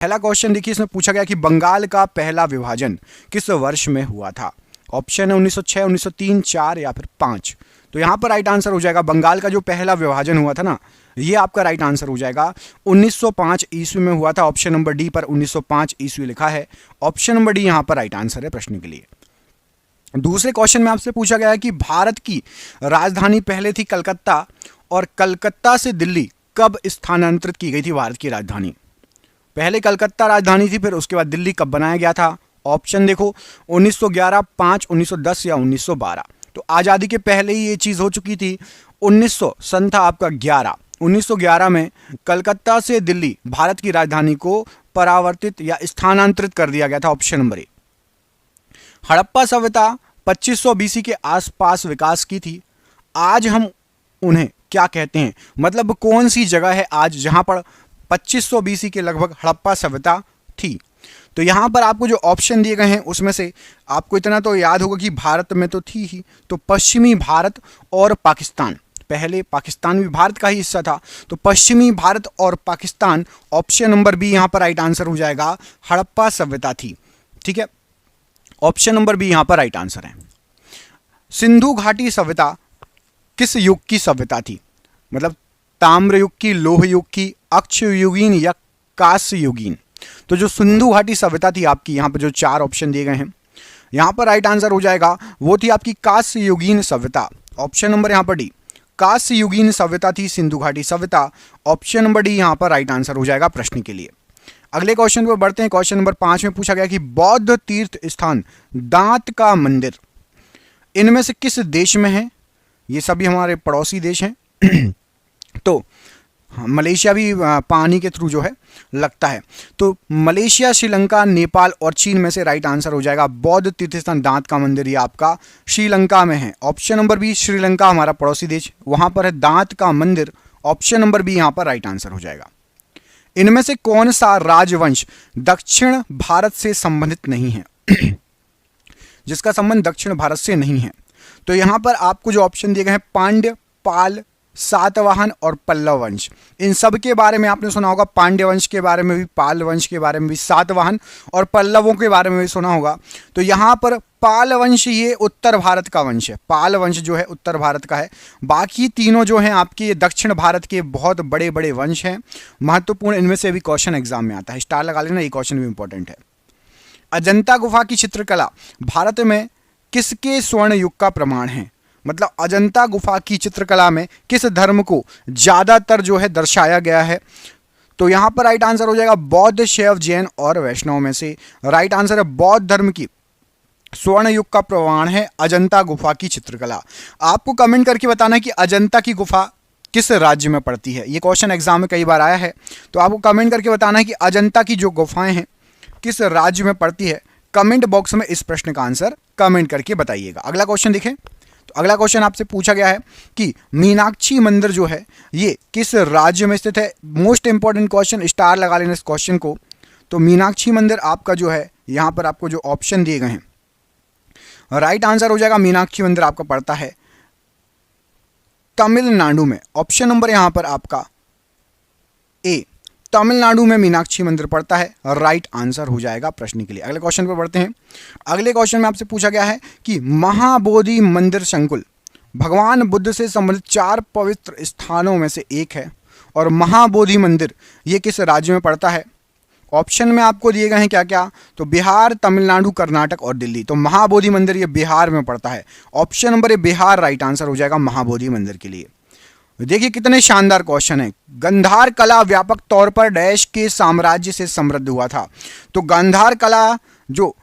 पहला क्वेश्चन देखिए, इसमें पूछा गया कि बंगाल का पहला विभाजन किस वर्ष में हुआ था। ऑप्शन है 1906, 1903, 4 या फिर 5। तो यहाँ पर राइट आंसर हो जाएगा बंगाल का जो पहला विभाजन हुआ था ना, ये आपका राइट आंसर हो जाएगा 1905 ईस्वी में हुआ था। ऑप्शन नंबर डी पर 1905 ईस्वी लिखा है। ऑप्शन नंबर डी यहाँ पर राइट आंसर है प्रश्न के लिए। दूसरे क्वेश्चन में आपसे पूछा गया है कि भारत की राजधानी पहले थी कलकत्ता और कलकत्ता से दिल्ली कब स्थानांतरित की गई थी भारत की राजधानी। पहले कलकत्ता राजधानी थी, फिर उसके बाद दिल्ली कब बनाया गया था। ऑप्शन देखो 1911, 5, 1910 या 1912। तो आज़ादी के पहले ही ये चीज़ हो चुकी थी। 1900 सन था आपका 11। 1911 में कलकत्ता से दिल्ली भारत की राजधानी को परावर्तित या स्थानांतरित कर दिया गया था। ऑप्शन नंबर ए। हड़प्पा सभ्यता 2500 बीसी के आसपास विकास की थी। आज हम उन्हें क्या कहते हैं, मतलब कौन सी जगह है आज जहां पर 2500 बीसी के लगभग हड़प्पा सभ्यता थी। तो यहां पर आपको जो ऑप्शन दिए गए हैं उसमें से आपको इतना तो याद होगा कि भारत में तो थी ही, तो पश्चिमी भारत और पाकिस्तान। पहले पाकिस्तान भी भारत का ही हिस्सा था, तो पश्चिमी भारत और पाकिस्तान। ऑप्शन नंबर बी यहां पर राइट आंसर हो जाएगा, हड़प्पा सभ्यता थी। ठीक है, ऑप्शन नंबर बी यहां पर राइट आंसर है। सिंधु घाटी सभ्यता किस युग की सभ्यता थी, मतलब ताम्र युग की, लोह युग की, अक्षयुगीन या कांस्य युगीन। तो जो सिंधु घाटी सभ्यता थी आपकी, यहां पर जो 4 ऑप्शन दिए गए हैं, यहां पर राइट आंसर हो जाएगा वो थी आपकी कांस्य युगीन सभ्यता। ऑप्शन नंबर यहां पर डी, कांस्य युगीन सभ्यता थी सिंधु घाटी सभ्यता। ऑप्शन नंबर डी यहां पर राइट आंसर हो जाएगा प्रश्न के लिए। अगले क्वेश्चन पर बढ़ते हैं। क्वेश्चन नंबर 5 में पूछा गया कि बौद्ध तीर्थ स्थान दांत का मंदिर इनमें से किस देश में है। ये सभी हमारे पड़ोसी देश हैं तो मलेशिया भी पानी के थ्रू जो है लगता है। तो मलेशिया, श्रीलंका, नेपाल और चीन में से राइट आंसर हो जाएगा बौद्ध तीर्थ स्थान दांत का मंदिर। ये आपका श्रीलंका में है। ऑप्शन नंबर बी, श्रीलंका हमारा पड़ोसी देश, वहां पर है दांत का मंदिर। ऑप्शन नंबर बी यहां पर राइट आंसर हो जाएगा। इनमें से कौन सा राजवंश दक्षिण भारत से संबंधित नहीं है जिसका संबंध दक्षिण भारत से नहीं है। तो यहां पर आपको जो ऑप्शन दिए गए हैं, पांड्य, पाल, सातवाहन और पल्लव वंश। इन सब के बारे में आपने सुना होगा, पांड्य वंश के बारे में भी, पाल वंश के बारे में भी, सातवाहन और पल्लवों के बारे में भी सुना होगा। तो यहाँ पर पाल वंश ये उत्तर भारत का वंश है। पाल वंश जो है उत्तर भारत का है। बाकी तीनों जो हैं आपके ये दक्षिण भारत के बहुत बड़े बड़े वंश हैं, महत्वपूर्ण। इनमें से भी क्वेश्चन एग्जाम में आता है, स्टार लगा लेना, ये क्वेश्चन भी इंपॉर्टेंट है। अजंता गुफा की चित्रकला भारत में किसके स्वर्ण युग का प्रमाण है, मतलब अजंता गुफा की चित्रकला में किस धर्म को ज्यादातर जो है दर्शाया गया है। तो यहां पर राइट आंसर हो जाएगा बौद्ध, शैव, जैन और वैष्णव में से राइट आंसर है बौद्ध धर्म की स्वर्ण युग का प्रमाण है अजंता गुफा की चित्रकला। आपको कमेंट करके बताना है कि अजंता की गुफा किस राज्य में पड़ती है। ये क्वेश्चन एग्जाम में कई बार आया है, तो आपको कमेंट करके बताना है कि अजंता की जो गुफाएं हैं किस राज्य में पड़ती है। कमेंट बॉक्स में इस प्रश्न का आंसर कमेंट करके बताइएगा। अगला क्वेश्चन देखें। तो अगला क्वेश्चन आपसे पूछा गया है कि मीनाक्षी मंदिर जो है ये किस राज्य में स्थित है। मोस्ट इंपॉर्टेंट क्वेश्चन, स्टार लगा लेना इस क्वेश्चन को। तो मीनाक्षी मंदिर आपका जो है, यहां पर आपको जो ऑप्शन दिए गए हैं, राइट आंसर हो जाएगा मीनाक्षी मंदिर आपका पड़ता है तमिलनाडु में। ऑप्शन नंबर यहां पर आपका ए, तमिलनाडु में मीनाक्षी मंदिर पड़ता है, राइट आंसर हो जाएगा प्रश्न के लिए। अगले क्वेश्चन पर बढ़ते हैं। अगले क्वेश्चन में आपसे पूछा गया है कि महाबोधि मंदिर संकुल भगवान बुद्ध से संबंधित 4 पवित्र स्थानों में से एक है, और महाबोधि मंदिर ये किस राज्य में पड़ता है। ऑप्शन में आपको दिए गए हैं क्या क्या, तो बिहार, तमिलनाडु, कर्नाटक और दिल्ली। तो महाबोधि मंदिर ये बिहार में पड़ता है। ऑप्शन नंबर ए बिहार राइट आंसर हो जाएगा महाबोधि मंदिर के लिए। देखिए कितने शानदार क्वेश्चन है। गांधार कला व्यापक तौर पर डैश के साम्राज्य से समृद्ध हुआ था। तो गांधार कला जो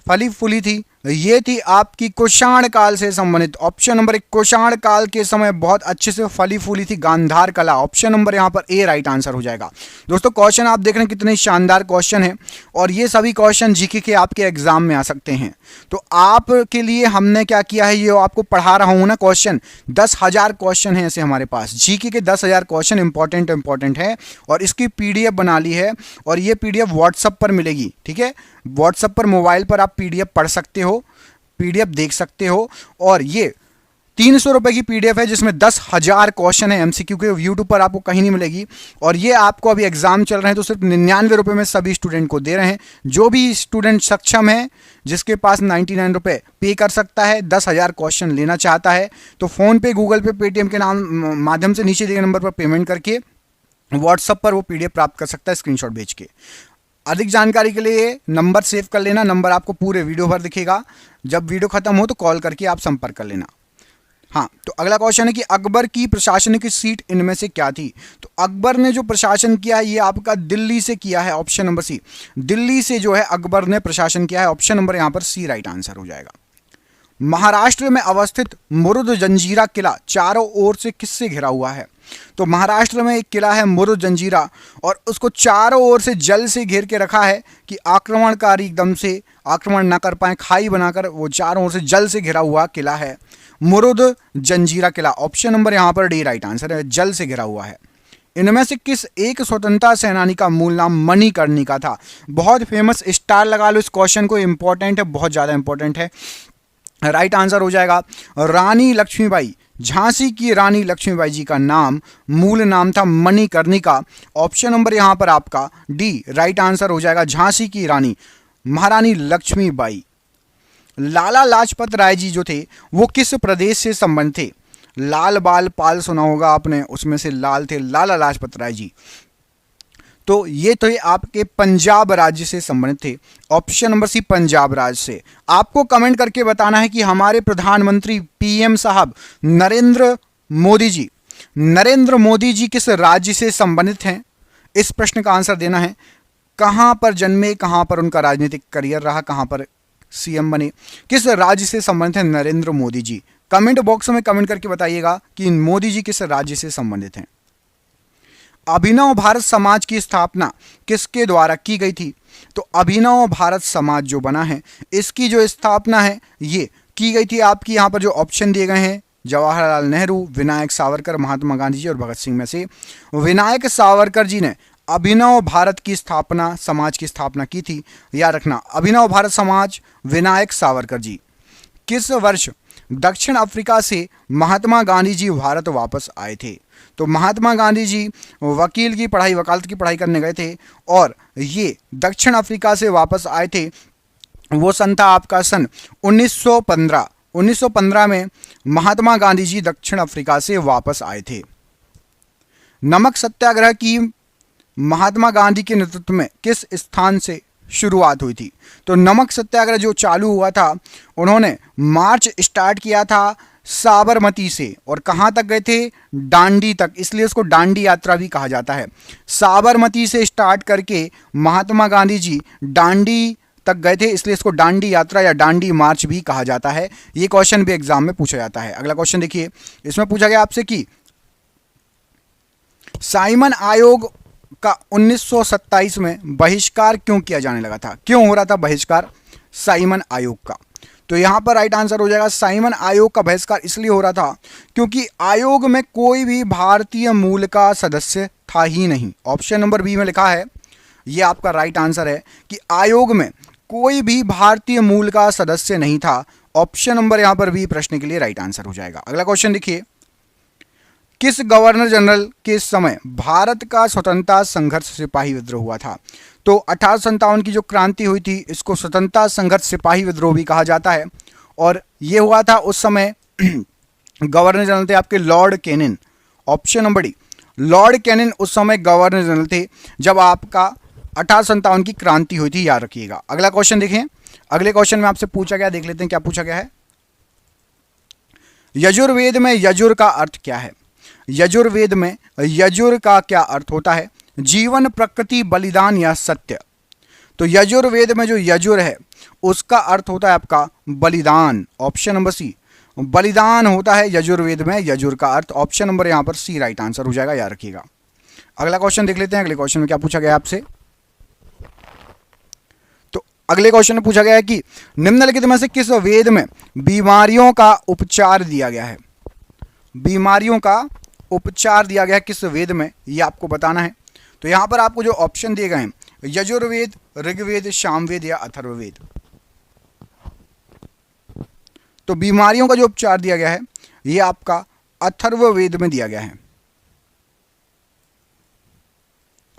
फली फूली थी ये थी आपकी कुषाण काल से संबंधित। ऑप्शन नंबर 1 कुषाण काल के समय बहुत अच्छे से फली फूली थी गांधार कला। ऑप्शन नंबर यहां पर ए राइट आंसर हो जाएगा। दोस्तों क्वेश्चन आप देख रहे हैं कितने शानदार क्वेश्चन है, और ये सभी क्वेश्चन जीके के आपके एग्जाम में आ सकते हैं। तो आपके लिए हमने क्या किया है, ये आपको पढ़ा रहा हूं ना क्वेश्चन, 10,000 क्वेश्चन है ऐसे हमारे पास। जीके के 10,000 क्वेश्चन इंपॉर्टेंट है, और इसकी पीडीएफ बना ली है, और ये पीडीएफ व्हाट्सएप पर मिलेगी। ठीक है, व्हाट्सएप पर मोबाइल पर आप पीडीएफ पढ़ सकते हो, पीडीएफ देख सकते हो। और ये 300 रुपए की पीडीएफ है जिसमें 10,000 क्वेश्चन है एमसीक्यू के, यूट्यूब पर आपको कहीं नहीं मिलेगी। और ये आपको अभी एग्जाम चल रहे हैं तो सिर्फ 99 रुपए में सभी स्टूडेंट को दे रहे हैं। जो भी स्टूडेंट सक्षम है, जिसके पास 99 रुपए पे कर सकता है, 10,000 क्वेश्चन लेना चाहता है, तो फोन पे, गूगल पे, पेटीएम के नाम माध्यम से नीचे दिए गए नंबर पर पेमेंट करके व्हाट्सएप पर वो पीडीएफ प्राप्त कर सकता है स्क्रीनशॉट भेज के। अधिक जानकारी के लिए नंबर सेव कर लेना, नंबर आपको पूरे वीडियो भर दिखेगा। जब वीडियो खत्म हो तो कॉल करके आप संपर्क कर लेना। हाँ, तो अगला क्वेश्चन है कि अकबर की प्रशासनिक सीट इनमें से क्या थी? तो अकबर ने जो प्रशासन किया है ये आपका दिल्ली से किया है, ऑप्शन नंबर सी। दिल्ली से जो है अकबर ने प्रशासन किया है, ऑप्शन नंबर यहां पर सी राइट आंसर हो जाएगा। महाराष्ट्र में अवस्थित मुरुद जंजीरा किला चारों ओर से किससे घिरा हुआ है? तो महाराष्ट्र में एक किला है मुरुद जंजीरा और उसको चारों ओर से जल से घेर के रखा है कि आक्रमणकारी एकदम से आक्रमण ना कर पाए, खाई बनाकर वो चारों ओर से जल से घिरा हुआ किला है मुरुद जंजीरा किला। ऑप्शन नंबर यहां पर डी राइट आंसर है, जल से घिरा हुआ है। इनमें से किस एक स्वतंत्रता सेनानी का मूल नाम मणिकर्णिका था? बहुत फेमस, स्टार लगा लो इस क्वेश्चन को, इंपॉर्टेंट है, बहुत ज्यादा इंपॉर्टेंट है। राइट आंसर हो जाएगा रानी लक्ष्मीबाई। झांसी की रानी लक्ष्मीबाई जी का नाम, मूल नाम था मणिकर्णिका। ऑप्शन नंबर यहां पर आपका डी राइट आंसर हो जाएगा, झांसी की रानी महारानी लक्ष्मीबाई। लाला लाजपत राय जी जो थे वो किस प्रदेश से संबंध थे? लाल बाल पाल सुना होगा आपने, उसमें से लाल थे लाला लाजपत राय जी। तो ये तो आपके पंजाब राज्य से संबंधित थे, ऑप्शन नंबर सी पंजाब राज्य से। आपको कमेंट करके बताना है कि हमारे प्रधानमंत्री पीएम साहब नरेंद्र मोदी जी किस राज्य से संबंधित हैं? इस प्रश्न का आंसर देना है। कहां पर जन्मे, कहां पर उनका राजनीतिक करियर रहा, कहां पर सीएम बने, किस राज्य से संबंधित है नरेंद्र मोदी जी? कमेंट बॉक्स में कमेंट करके बताइएगा कि मोदी जी किस राज्य से संबंधित हैं। अभिनव भारत समाज की स्थापना किसके द्वारा की गई थी? तो अभिनव भारत समाज जो बना है इसकी जो स्थापना है ये की गई थी आपकी, यहां पर जो ऑप्शन दिए गए हैं जवाहरलाल नेहरू, विनायक सावरकर, महात्मा गांधी जी और भगत सिंह में से विनायक सावरकर जी ने अभिनव भारत की स्थापना, समाज की स्थापना की थी। याद रखना, अभिनव भारत समाज विनायक सावरकर जी। किस वर्ष दक्षिण अफ्रीका से महात्मा गांधी जी भारत वापस आए थे? तो महात्मा गांधी जी वकील की पढ़ाई, वकालत की पढ़ाई करने गए थे और ये दक्षिण अफ्रीका से वापस आए थे। वो सन था आपका सन 1915। 1915 में महात्मा गांधी जी दक्षिण अफ्रीका से वापस आए थे। नमक सत्याग्रह की महात्मा गांधी के नेतृत्व में किस स्थान से शुरुआत हुई थी? तो नमक सत्याग्रह जो चालू हुआ था, उन्होंने मार्च स्टार्ट किया था साबरमती से और कहां तक गए थे? डांडी तक, इसलिए उसको डांडी यात्रा भी कहा जाता है। साबरमती से स्टार्ट करके महात्मा गांधी जी डांडी तक गए थे, इसलिए इसको डांडी यात्रा या डांडी मार्च भी कहा जाता है। ये क्वेश्चन भी एग्जाम में पूछा जाता है। अगला क्वेश्चन देखिए, इसमें पूछा गया आपसे कि साइमन आयोग का 1927 में बहिष्कार क्यों किया जाने लगा था? क्यों हो रहा था बहिष्कार साइमन आयोग का? तो यहां पर राइट आंसर हो जाएगा साइमन आयोग का बहिष्कार इसलिए हो रहा था क्योंकि आयोग में कोई भी भारतीय मूल का सदस्य था ही नहीं। ऑप्शन नंबर बी में लिखा है, यह आपका राइट आंसर है कि आयोग में कोई भी भारतीय मूल का सदस्य नहीं था। ऑप्शन नंबर यहां पर बी प्रश्न के लिए राइट आंसर हो जाएगा। अगला क्वेश्चन देखिए, किस गवर्नर जनरल के समय भारत का स्वतंत्रता संघर्ष सिपाही विद्रोह हुआ था? तो 1857 की जो क्रांति हुई थी इसको स्वतंत्रता संघर्ष सिपाही विद्रोह भी कहा जाता है और ये हुआ था उस समय गवर्नर जनरल थे आपके Lord Canning. Option number D, Lord Canning उस समय गवर्नर जनरल थे जब आपका 1857 की क्रांति हुई थी, याद रखिएगा। अगला क्वेश्चन देखें, अगले क्वेश्चन में आपसे पूछा गया, देख लेते हैं क्या पूछा गया है। यजुर्वेद में यजुर का अर्थ क्या है? यजुर्वेद में यजुर का क्या अर्थ होता है? जीवन, प्रकृति, बलिदान या सत्य? तो यजुर्वेद में जो यजुर है उसका अर्थ होता है आपका बलिदान। ऑप्शन नंबर सी, बलिदान होता है यजुर्वेद में यजुर का अर्थ। ऑप्शन नंबर यहां पर सी राइट आंसर हो जाएगा, याद रखिएगा। अगला क्वेश्चन देख लेते हैं, अगले क्वेश्चन में क्या पूछा गया आपसे। तो अगले क्वेश्चन में पूछा गया है कि निम्नलिखित में से किस वेद में बीमारियों का उपचार दिया गया है? बीमारियों का उपचार दिया गया है किस वेद में, ये आपको बताना है। तो यहां पर आपको जो ऑप्शन दिए गए हैं यजुर्वेद, ऋग्वेद, सामवेद या अथर्ववेद। तो बीमारियों का जो उपचार दिया गया है ये आपका अथर्ववेद में दिया गया है।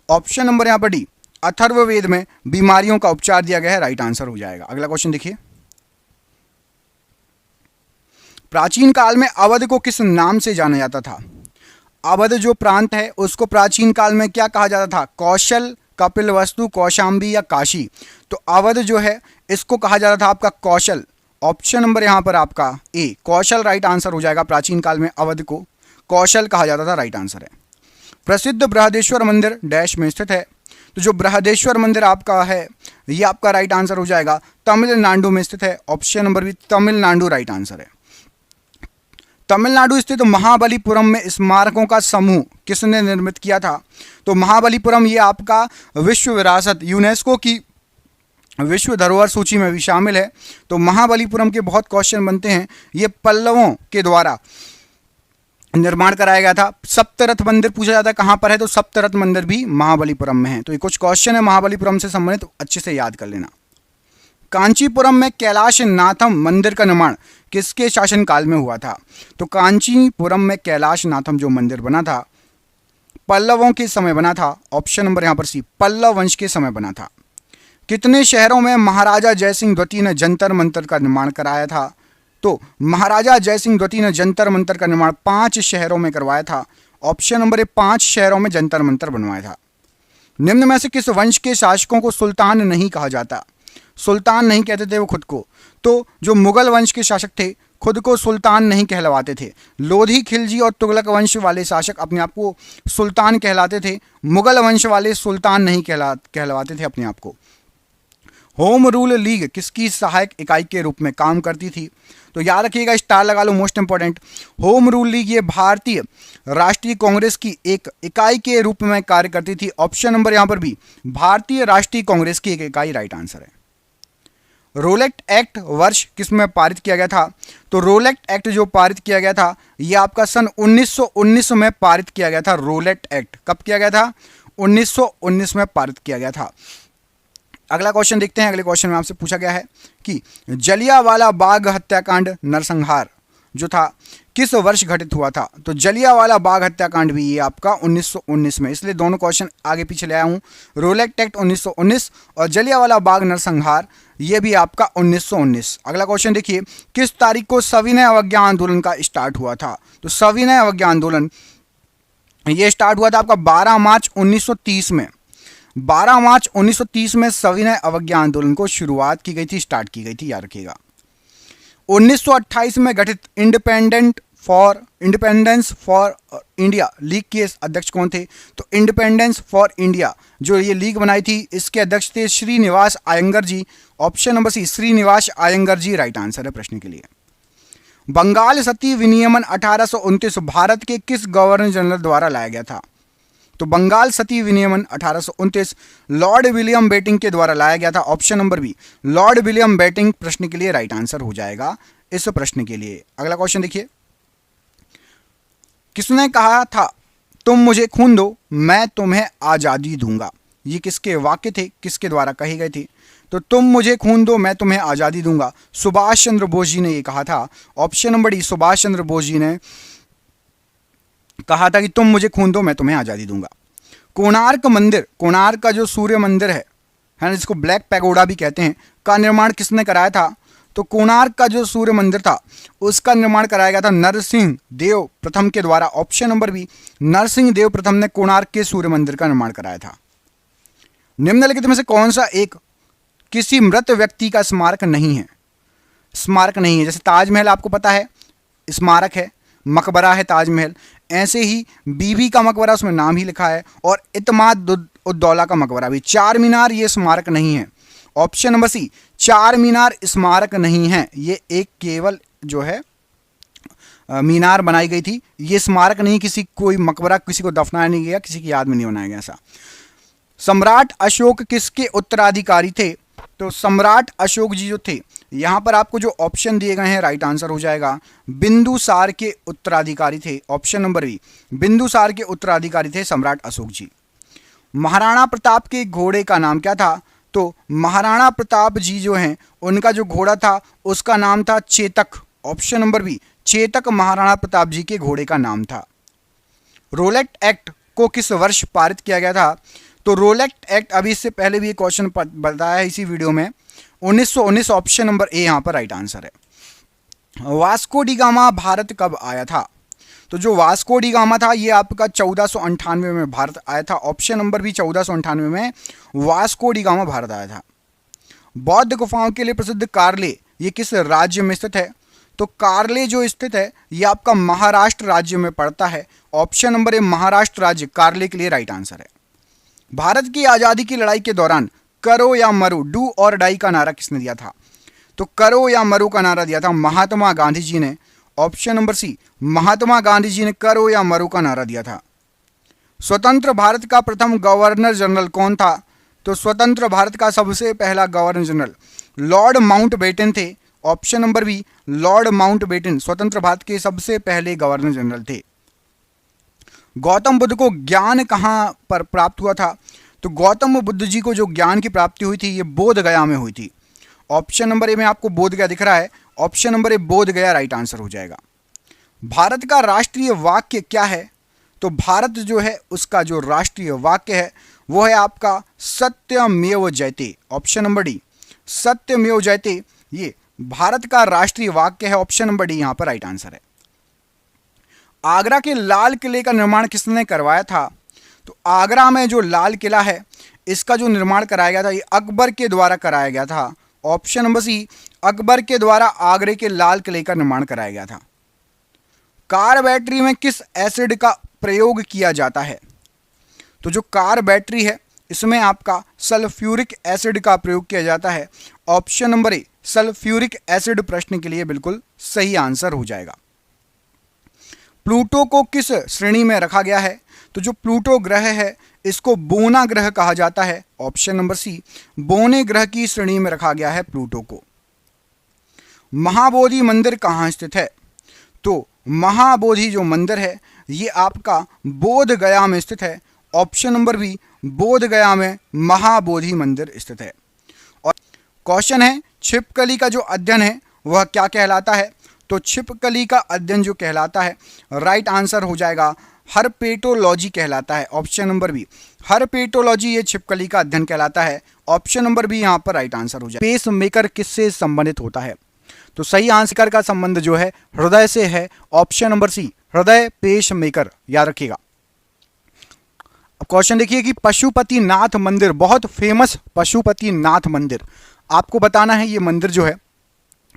ऑप्शन नंबर यहां पर डी, अथर्ववेद में बीमारियों का उपचार दिया गया है, राइट आंसर हो जाएगा। अगला क्वेश्चन देखिए, प्राचीन काल में अवध को किस नाम से जाना जाता था? अवध जो प्रांत है उसको प्राचीन काल में क्या कहा जाता था? कौशल, कपिलवस्तु, कौशाम्बी या काशी? तो अवध जो है इसको कहा जाता था आपका कौशल। ऑप्शन नंबर यहां पर आपका ए, कौशल राइट आंसर हो जाएगा। प्राचीन काल में अवध को कौशल कहा जाता था, राइट आंसर है। प्रसिद्ध बृहदेश्वर मंदिर डैश में स्थित है? तो जो बृहदेश्वर मंदिर आपका है ये आपका राइट आंसर हो जाएगा तमिलनाडु में स्थित है। Option number B, Tamil Nadu right answer है। तमिलनाडु स्थित महाबलीपुरम में स्मारकों का समूह किसने निर्मित किया था? तो महाबलीपुरम ये आपका विश्व विरासत, यूनेस्को की विश्व धरोहर सूची में भी शामिल है। तो महाबलीपुरम के बहुत क्वेश्चन बनते हैं। ये पल्लवों के द्वारा निर्माण कराया गया था। सप्तरथ मंदिर पूछा जाता है कहां पर है? तो सप्तरथ मंदिर भी महाबलीपुरम में है। तो ये कुछ क्वेश्चन है महाबलीपुरम से संबंधित, अच्छे से याद कर लेना। कांचीपुरम में कैलाशनाथम मंदिर का निर्माण किसके शासनकाल में हुआ था? तो कांचीपुरम में कैलाशनाथम जो मंदिर बना था पल्लवों के समय बना था। ऑप्शन नंबर यहां पर सी, पल्लव वंश के समय बना था। कितने शहरों में महाराजा जयसिंह द्वितीय ने जंतर मंतर का निर्माण कराया था? तो महाराजा जयसिंह द्वितीय ने जंतर मंतर का निर्माण 5 शहरों में करवाया था। ऑप्शन नंबर ए, 5 शहरों में जंतर मंतर बनवाया था। निम्न में से किस वंश के शासकों को सुल्तान नहीं कहा जाता? सुल्तान नहीं कहते थे वो खुद को। तो जो मुगल वंश के शासक थे खुद को सुल्तान नहीं कहलवाते थे। लोधी, खिलजी और तुगलक वंश वाले शासक अपने आप को सुल्तान कहलाते थे। मुगल वंश वाले सुल्तान नहीं कहलवाते थे अपने आप को। होम रूल लीग किसकी सहायक इकाई के रूप में काम करती थी? तो याद रखिएगा, स्टार लगा लो, most important. Home rule league ये भारतीय राष्ट्रीय कांग्रेस की एक इकाई के रूप में कार्य करती थी। ऑप्शन नंबर यहां पर भी, भारतीय राष्ट्रीय कांग्रेस की एक इकाई राइट आंसर है। रोलेट एक्ट वर्ष किस में पारित किया गया था? तो रोलेट एक्ट जो पारित किया गया था यह आपका सन 1919 में पारित किया गया था। रोलेट एक्ट कब किया गया था? 1919 में पारित किया गया था। अगला क्वेश्चन देखते हैं। अगले क्वेश्चन में आपसे पूछा गया है कि जलियांवाला बाग हत्याकांड नरसंहार जो था किस वर्ष घटित हुआ था? तो जलियांवाला बाग हत्याकांड भी ये आपका 1919 में, इसलिए दोनों क्वेश्चन आगे पीछे ले आया हूं। रोलेट एक्ट 1919 और जलियांवाला बाग नरसंहार ये भी आपका 1919। अगला क्वेश्चन देखिए, किस तारीख को सविनय अवज्ञा आंदोलन का स्टार्ट हुआ था? तो सविनय अवज्ञा आंदोलन ये स्टार्ट हुआ था आपका 12 मार्च 1930 में। 12 मार्च 1930 में सविनय अवज्ञा आंदोलन को शुरुआत की गई थी, स्टार्ट की गई थी, याद रखिएगा। 1928 में गठित इंडिपेंडेंस फॉर इंडिया लीग के अध्यक्ष कौन थे? तो इंडिपेंडेंस फॉर इंडिया जो ये लीग बनाई थी इसके अध्यक्ष थे Srinivas Iyengar ji. Option number C, Srinivas Iyengar ji right answer है प्रश्न के लिए। बंगाल सती विनियमन 1829 भारत के किस गवर्नर जनरल द्वारा लाया गया था? तो बंगाल सती विनियमन 1829 लॉर्ड विलियम बेटिंग के द्वारा लाया गया था। Option number B, Lord William Bentinck प्रश्न के लिए राइट आंसर हो जाएगा इस प्रश्न के लिए। अगला क्वेश्चन देखिए, किसने कहा था तुम मुझे खून दो मैं तुम्हें आजादी दूंगा? ये किसके वाक्य थे, किसके द्वारा कहे गए थे? तो तुम मुझे खून दो मैं तुम्हें आजादी दूंगा, सुभाष चंद्र बोस जी ने ये कहा था। Option number D, Subhash Chandra Bose ji ने कहा था कि तुम मुझे खून दो मैं तुम्हें आजादी दूंगा। कोणार्क मंदिर, कोणार्क का जो सूर्य मंदिर है ना, जिसको ब्लैक पैगोडा भी कहते हैं, का निर्माण किसने कराया था? तो कोणार्क का जो सूर्य मंदिर था उसका निर्माण कराया गया था नरसिंह देव प्रथम के द्वारा। Option number B, Narsingh Dev प्रथम ने कोणार्क के सूर्य मंदिर का निर्माण कराया था। निम्नलिखित में से कौन सा एक किसी मृत व्यक्ति का स्मारक नहीं है? स्मारक नहीं है, जैसे ताजमहल आपको पता है स्मारक है, मकबरा है ताजमहल, ऐसे ही बीबी का मकबरा उसमें नाम ही लिखा है, और इत्माद उद्दौला का मकबरा भी। चार मीनार ये स्मारक नहीं है। ऑप्शन नंबर सी, चार मीनार स्मारक नहीं है, ये एक केवल जो है मीनार बनाई गई थी, ये स्मारक नहीं, किसी कोई मकबरा किसी को दफनाया नहीं गया, किसी की याद में नहीं बनाया गया ऐसा। सम्राट अशोक किसके उत्तराधिकारी थे? तो सम्राट अशोक जी जो थे, यहां पर आपको जो ऑप्शन दिए गए हैं राइट आंसर हो जाएगा बिंदुसार के उत्तराधिकारी थे। ऑप्शन नंबर बी, बिंदुसार के उत्तराधिकारी थे सम्राट अशोक जी। महाराणा प्रताप के घोड़े का नाम क्या था? तो महाराणा प्रताप जी जो हैं उनका जो घोड़ा था उसका नाम था Chetak. Option number B, Chetak Maharana Pratap ji के घोड़े का नाम था। रोलेट एक्ट को किस वर्ष पारित किया गया था? तो रोलेट एक्ट, अभी इससे पहले भी ये क्वेश्चन बताया है इसी वीडियो में, 1919, ऑप्शन नंबर ए यहाँ पर राइट आंसर है। वास्को डी गामा भारत कब आया था? तो जो वास्को डी गामा था ये आपका 1498 में भारत आया था। ऑप्शन नंबर बी 1498 में वास्को डी गामा भारत आया था। बौद्ध गुफाओं के लिए प्रसिद्ध कार्ले ये किस राज्य में स्थित है? तो कार्ले जो स्थित है ये आपका महाराष्ट्र राज्य में पड़ता है। ऑप्शन नंबर ए महाराष्ट्र राज्य कार्ले के लिए राइट आंसर है। भारत की आज़ादी की लड़ाई के दौरान करो या मरो, डू और डाई का नारा किसने दिया था? तो करो या मरो का नारा दिया था महात्मा गांधी जी ने। ऑप्शन नंबर सी महात्मा गांधी जी ने करो या मरो का नारा दिया था। स्वतंत्र भारत का प्रथम गवर्नर जनरल कौन था? तो स्वतंत्र भारत का सबसे पहला गवर्नर जनरल लॉर्ड माउंटबेटन थे। Option number B Lord Mountbatten स्वतंत्र भारत के सबसे पहले गवर्नर जनरल थे। गौतम बुद्ध को ज्ञान कहाँ पर प्राप्त हुआ था? तो गौतम बुद्ध जी को जो ज्ञान की प्राप्ति हुई थी ये बोध गया में हुई थी। ऑप्शन नंबर ए में आपको बोध गया दिख रहा है, ऑप्शन नंबर ए बोध गया राइट आंसर हो जाएगा। भारत का राष्ट्रीय वाक्य क्या है? तो भारत जो है उसका जो राष्ट्रीय वाक्य है वो है आपका सत्यमेव जयते। ऑप्शन नंबर डी सत्यमेव जयते ये भारत का राष्ट्रीय वाक्य है। ऑप्शन नंबर डी यहाँ पर राइट आंसर है। आगरा के लाल किले का निर्माण किसने करवाया था? तो आगरा में जो लाल किला है इसका जो निर्माण कराया गया था ये अकबर के द्वारा कराया गया था। ऑप्शन नंबर सी अकबर के द्वारा आगरे के लाल किले का निर्माण कराया गया था। कार बैटरी में किस एसिड का प्रयोग किया जाता है? तो जो कार बैटरी है इसमें आपका सल्फ्यूरिक एसिड का प्रयोग किया जाता है। ऑप्शन नंबर ए सल्फ्यूरिक एसिड प्रश्न के लिए बिल्कुल सही आंसर हो जाएगा। प्लूटो को किस श्रेणी में रखा गया है? तो जो प्लूटो ग्रह है इसको बोना ग्रह कहा जाता है। ऑप्शन नंबर सी बोने ग्रह की श्रेणी में रखा गया है प्लूटो को। महाबोधि मंदिर कहाँ स्थित है? तो महाबोधि जो मंदिर है ये आपका बोध गया में स्थित है। ऑप्शन नंबर बी बोध गया में महाबोधि मंदिर स्थित है। और क्वेश्चन है छिपकली का जो अध्ययन है वह क्या कहलाता है? तो छिपकली का अध्ययन जो कहलाता है राइट आंसर हो जाएगा हर्पेटोलॉजी कहलाता है। ऑप्शन नंबर बी हर्पेटोलॉजी ये छिपकली का अध्ययन कहलाता है। ऑप्शन नंबर बी यहाँ पर राइट आंसर हो जाएगा। पेस मेकर किससे संबंधित होता है? तो सही आंसर का संबंध जो है हृदय से है। ऑप्शन नंबर सी हृदय पेश मेकर, याद रखिएगा। अब क्वेश्चन देखिए कि पशुपतिनाथ मंदिर, बहुत फेमस पशुपतिनाथ मंदिर, आपको बताना है ये मंदिर जो है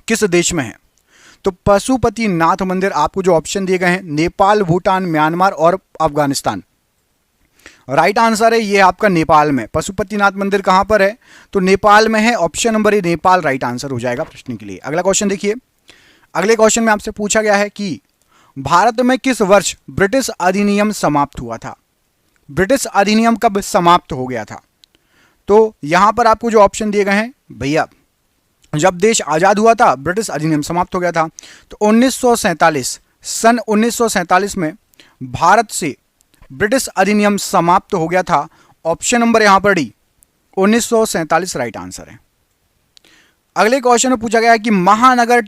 किस देश में है। तो पशुपतिनाथ मंदिर आपको जो ऑप्शन दिए गए हैं नेपाल, भूटान, म्यांमार और अफगानिस्तान। राइट आंसर है ये आपका नेपाल में। पशुपतिनाथ मंदिर कहाँ पर है? तो नेपाल में है। ऑप्शन नंबर ए नेपाल राइट आंसर हो जाएगा प्रश्न के लिए। अगला क्वेश्चन देखिए। अगले क्वेश्चन में आपसे पूछा गया है कि भारत में किस वर्ष ब्रिटिश अधिनियम समाप्त हुआ था? ब्रिटिश अधिनियम कब समाप्त हो गया था? तो यहां पर आपको जो ऑप्शन दिए गए हैं भैया, जब देश आज़ाद हुआ था ब्रिटिश अधिनियम समाप्त हो गया था। तो 1947 सन 1947 में भारत से ब्रिटिश अधिनियम समाप्त हो गया था। ऑप्शन नंबर यहां पर डी 1947 राइट आंसर है। अगले क्वेश्चन में पूछा गया है कि महानगर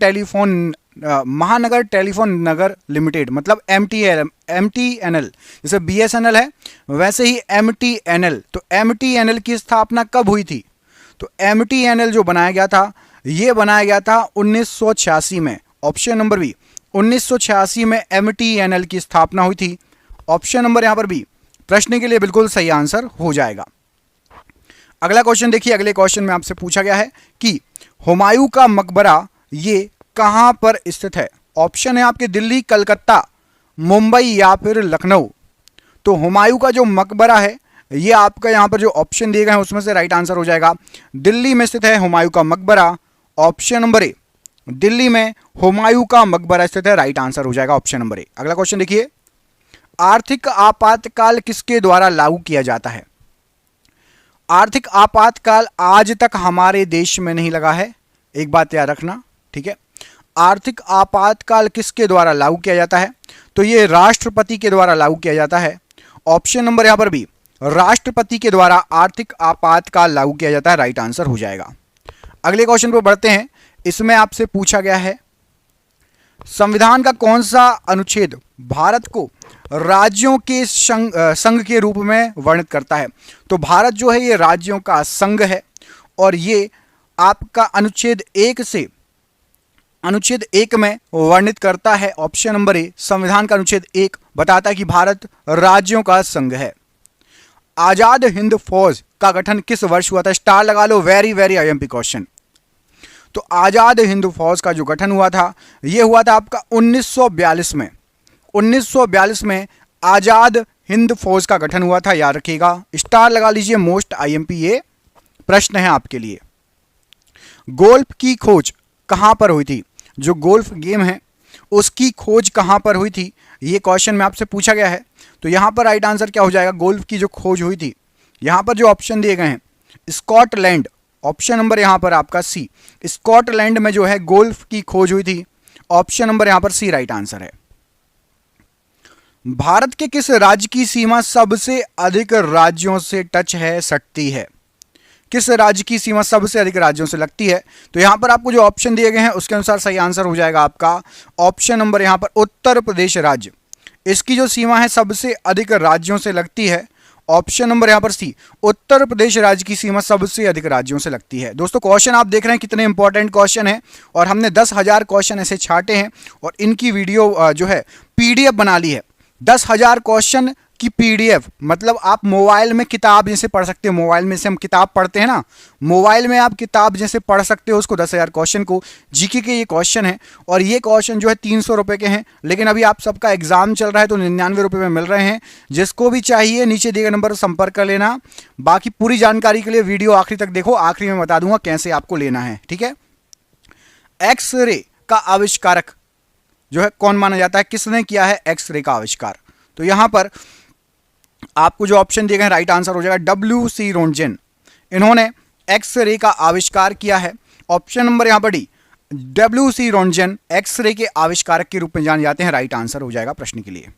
टेलीफोन नगर लिमिटेड मतलब MTNL, जैसे BSNL है वैसे ही MTNL, तो MTNL की स्थापना कब हुई थी? तो MTNL जो बनाया गया था ये बनाया गया था 1986 में। ऑप्शन नंबर बी 1986 में MTNL की स्थापना हुई थी। ऑप्शन नंबर यहां पर बी प्रश्न के लिए बिल्कुल सही आंसर हो जाएगा। अगला क्वेश्चन देखिए। अगले क्वेश्चन में आपसे पूछा गया है कि हुमायूं का मकबरा ये कहां पर स्थित है? ऑप्शन है आपके दिल्ली, कलकत्ता, मुंबई या फिर लखनऊ। तो हुमायूं का जो मकबरा है ये आपका यहां पर जो ऑप्शन दिए गए हैं उसमें से राइट आंसर हो जाएगा दिल्ली में स्थित है हुमायूं का मकबरा। ऑप्शन नंबर ए दिल्ली में हुमायूं का मकबरा स्थित है, राइट आंसर हो जाएगा ऑप्शन नंबर ए। अगला क्वेश्चन देखिए। आर्थिक आपातकाल किसके द्वारा लागू किया जाता है? आर्थिक आपातकाल आज तक हमारे देश में नहीं लगा है, एक बात याद रखना, ठीक है। आर्थिक आपातकाल किसके द्वारा लागू किया जाता है? तो ये राष्ट्रपति के द्वारा लागू किया जाता है। ऑप्शन नंबर यहां पर बी राष्ट्रपति के द्वारा आर्थिक आपातकाल लागू किया जाता है, राइट आंसर हो जाएगा। अगले क्वेश्चन पर बढ़ते हैं। इसमें आपसे पूछा गया है संविधान का कौन सा अनुच्छेद भारत को राज्यों के संघ के रूप में वर्णित करता है? तो भारत जो है ये राज्यों का संघ है और ये आपका अनुच्छेद 1 में वर्णित करता है। ऑप्शन नंबर ए, संविधान का अनुच्छेद 1 बताता है कि भारत राज्यों का संघ है। आजाद हिंद फौज का गठन किस वर्ष हुआ था? स्टार लगा लो, वेरी वेरी आईएमपी क्वेश्चन। तो आजाद हिंद फौज का जो गठन हुआ था यह हुआ था आपका 1942 में। 1942 में आजाद हिंद फौज का गठन हुआ था, याद रखिएगा, स्टार लगा लीजिए, मोस्ट आईएमपी ये प्रश्न है आपके लिए। गोल्फ की खोज कहां पर हुई थी? जो गोल्फ गेम है उसकी खोज कहां पर हुई थी, ये क्वेश्चन में आपसे पूछा गया है। तो यहां पर राइट आंसर क्या हो जाएगा? गोल्फ की जो खोज हुई थी, यहां पर जो ऑप्शन दिए गए हैं स्कॉटलैंड, ऑप्शन नंबर यहां पर आपका सी, स्कॉटलैंड में जो है गोल्फ की खोज हुई थी। ऑप्शन नंबर यहां पर सी राइट आंसर है। भारत के किस राज्य की सीमा सबसे अधिक राज्यों से टच है, सटती है? किस राज्य की सीमा सबसे अधिक राज्यों से लगती है? तो यहां पर आपको जो ऑप्शन दिए गए हैं उसके अनुसार सही आंसर हो जाएगा आपका ऑप्शन नंबर यहां पर उत्तर प्रदेश राज्य। इसकी जो सीमा है सबसे अधिक राज्यों से लगती है। ऑप्शन नंबर यहां पर सी, उत्तर प्रदेश राज्य की सीमा सबसे अधिक राज्यों से लगती है। दोस्तों क्वेश्चन आप देख रहे हैं कितने इंपॉर्टेंट क्वेश्चन है और हमने 10,000 क्वेश्चन ऐसे छांटे हैं और इनकी वीडियो जो है पीडीएफ बना ली है। 10,000 क्वेश्चन की पीडीएफ, मतलब आप मोबाइल में किताब जैसे पढ़ सकते हो। मोबाइल में से हम किताब पढ़ते हैं ना, मोबाइल में आप किताब जैसे पढ़ सकते हो उसको। 10,000 क्वेश्चन को जीके के ये क्वेश्चन है और ये क्वेश्चन जो है 300 रुपये के हैं, लेकिन अभी आप सबका एग्जाम चल रहा है तो 99 रुपये में मिल रहे हैं। जिसको भी चाहिए नीचे दिए गए नंबर पर संपर्क कर लेना। बाकी पूरी जानकारी के लिए वीडियो आखिरी तक देखो, आखिरी में बता दूंगा कैसे आपको लेना है, ठीक है। एक्सरे का आविष्कारक जो है कौन माना जाता है? किसने किया है एक्सरे का आविष्कार? तो यहां पर आपको जो ऑप्शन दिए गए राइट आंसर हो जाएगा W.C. रोन्टगेन। इन्होंने एक्सरे का आविष्कार किया है। ऑप्शन नंबर यहां पर डी, W.C. रोन्टगेन एक्सरे के आविष्कारक के रूप में जाने जाते हैं। राइट आंसर हो जाएगा प्रश्न के लिए।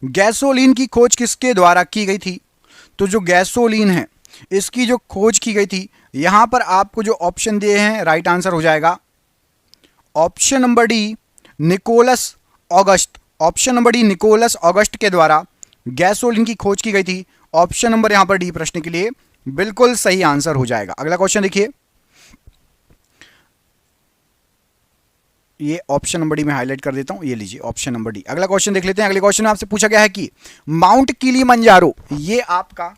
गैसोलीन की खोज किसके द्वारा की गई थी? तो जो गैसोलीन है इसकी जो खोज की गई थी, यहां पर आपको जो ऑप्शन दिए हैं राइट आंसर हो जाएगा option number D, Nikolaus August. Option number D, Nikolaus August के द्वारा गैसोलीन की खोज की गई थी। ऑप्शन नंबर यहां पर डी प्रश्न के लिए बिल्कुल सही आंसर हो जाएगा। अगला क्वेश्चन देखिए, ये ऑप्शन नंबर डी में हाईलाइट कर देता हूं, ये लीजिए ऑप्शन नंबर डी। अगला क्वेश्चन देख लेते हैं। अगले क्वेश्चन में आपसे पूछा गया है कि माउंट किलिमंजारो ये आपका